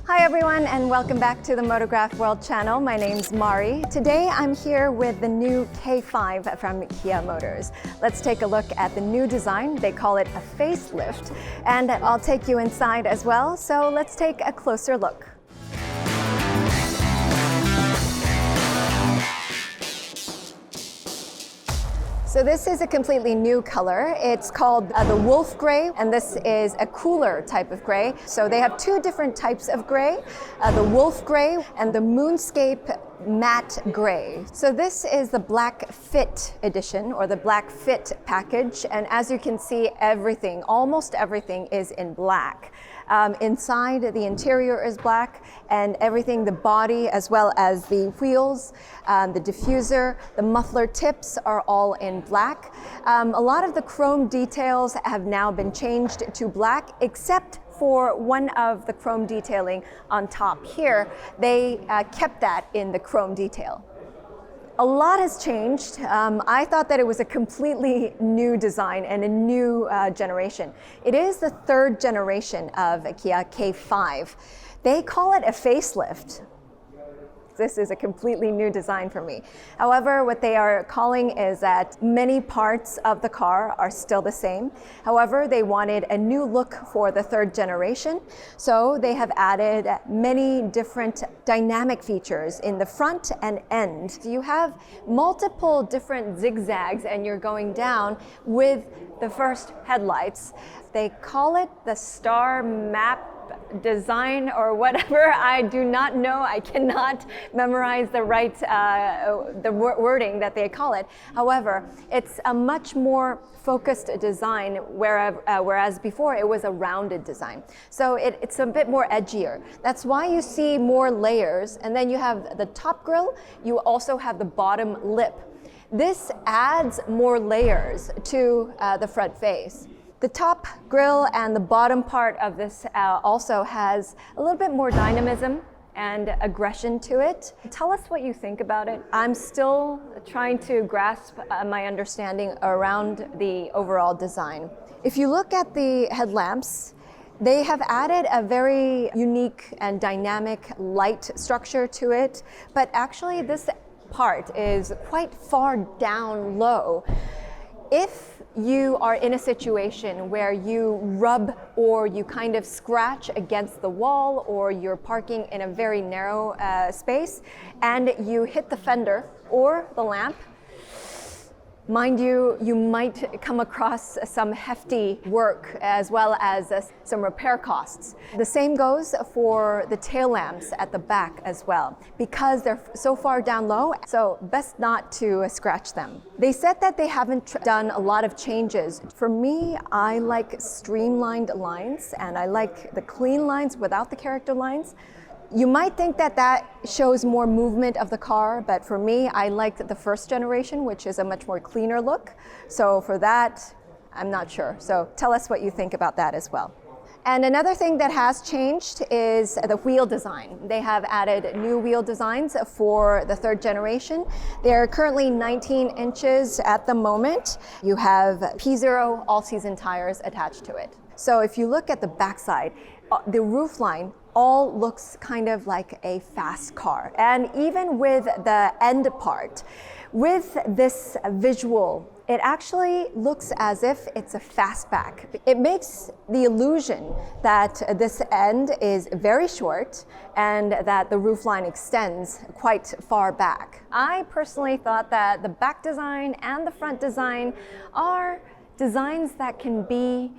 Hi everyone, and welcome back to the Motorgraph World channel. My name's Mari. Today I'm here with the new K5 from Kia Motors. Let's take a look at the new design. They call it a facelift, and I'll take you inside as well. So let's take a closer look. So this is a completely new color. It's called the wolf gray, and this is a cooler type of gray. So they have two different types of gray, the wolf gray and the moonscape matte gray. So this is the black fit edition, or the black fit package, and as you can see, everything, almost everything is in black. Inside, the interior is black, and everything, the body as well as the wheels, the diffuser, the muffler tips are all in black. A lot of the chrome details have now been changed to black, except for one of the chrome detailing on top here. They kept that in the chrome detail. A lot has changed. I thought that it was a completely new design and a new generation. It is the third generation of a Kia K5. They call it a facelift. This is a completely new design for me. However, what they are calling is that many parts of the car are still the same. However, they wanted a new look for the third generation, so they have added many different dynamic features in the front and end. You have multiple different zigzags and you're going down with the first headlights. They call it the star map design or whatever. I do not know. I cannot memorize the right wording that they call it. However, it's a much more focused design, whereas before it was a rounded design. So it's a bit more edgier. That's why you see more layers, and then you have the top grille, you also have the bottom lip. This adds more layers to the front face. The top grille and the bottom part of this also has a little bit more dynamism and aggression to it. Tell us what you think about it. I'm still trying to grasp my understanding around the overall design. If you look at the headlamps, they have added a very unique and dynamic light structure to it, but actually this part is quite far down low. If you are in a situation where you rub or you kind of scratch against the wall, or you're parking in a very narrow space and you hit the fender or the lamp, mind you, you might come across some hefty work as well as some repair costs. The same goes for the tail lamps at the back as well, because they're so far down low, so best not to scratch them. They said that they haven't done a lot of changes. For me, I like streamlined lines, and I like the clean lines without the character lines. You might think that that shows more movement of the car, but for me, I liked the first generation, which is a much more cleaner look. So for that, I'm not sure. So tell us what you think about that as well. And another thing that has changed is the wheel design. They have added new wheel designs for the third generation. They're currently 19 inches at the moment. You have P0 all-season tires attached to it. So if you look at the backside, the roofline all looks kind of like a fast car. And even with the end part, with this visual, it actually looks as if it's a fastback. It makes the illusion that this end is very short and that the roofline extends quite far back. I personally thought that the back design and the front design are designs that can be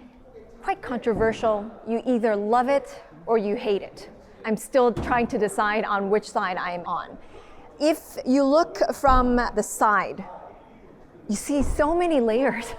quite controversial. You either love it or you hate it. I'm still trying to decide on which side I am on. If you look from the side, you see so many layers.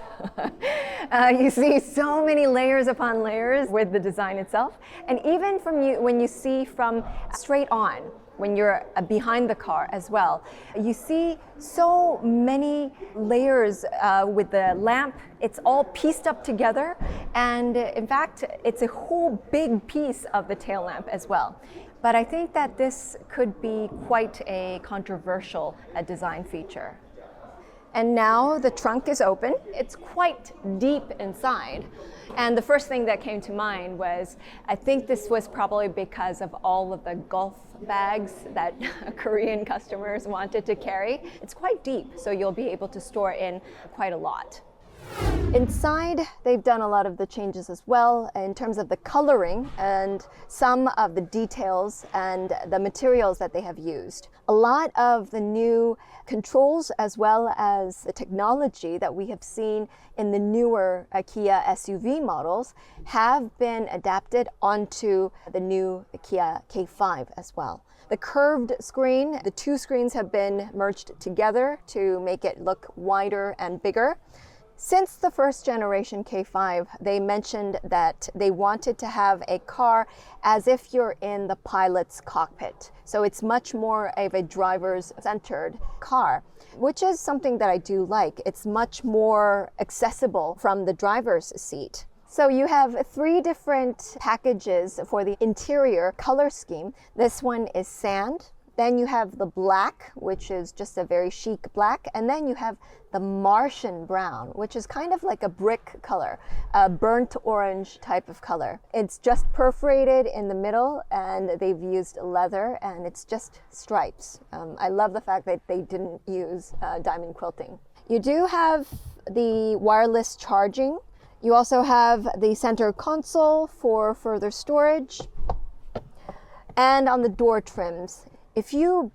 You see so many layers upon layers with the design itself. And even when you see from straight on, when you're behind the car as well, you see so many layers with the lamp. It's all pieced up together, and in fact, it's a whole big piece of the tail lamp as well. But I think that this could be quite a controversial design feature. And now the trunk is open. It's quite deep inside. And the first thing that came to mind was, I think this was probably because of all of the golf bags that Korean customers wanted to carry. It's quite deep, so you'll be able to store in quite a lot. Inside, they've done a lot of the changes as well in terms of the coloring and some of the details and the materials that they have used. A lot of the new controls as well as the technology that we have seen in the newer Kia SUV models have been adapted onto the new Kia K5 as well. The curved screen, the two screens have been merged together to make it look wider and bigger. Since the first generation K5, they mentioned that they wanted to have a car as if you're in the pilot's cockpit. So it's much more of a driver's centered car, which is something that I do like. It's much more accessible from the driver's seat. So you have 3 different packages for the interior color scheme. This one is sand. Then you have the black, which is just a very chic black. And then you have the Martian brown, which is kind of like a brick color, a burnt orange type of color. It's just perforated in the middle and they've used leather and it's just stripes. I love the fact that they didn't use diamond quilting. You do have the wireless charging. You also have the center console for further storage. And on the door trims, if you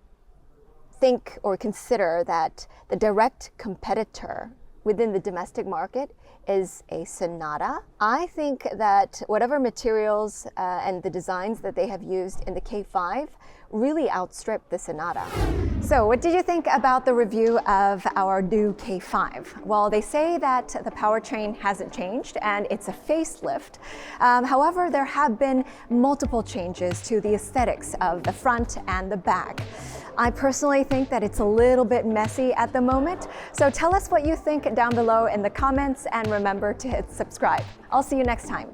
think or consider that the direct competitor within the domestic market is a Sonata, I think that whatever materials and the designs that they have used in the K5 really outstrip the Sonata. So what did you think about the review of our new K5? Well, they say that the powertrain hasn't changed and it's a facelift. However, there have been multiple changes to the aesthetics of the front and the back. I personally think that it's a little bit messy at the moment. So tell us what you think down below in the comments and remember to hit subscribe. I'll see you next time.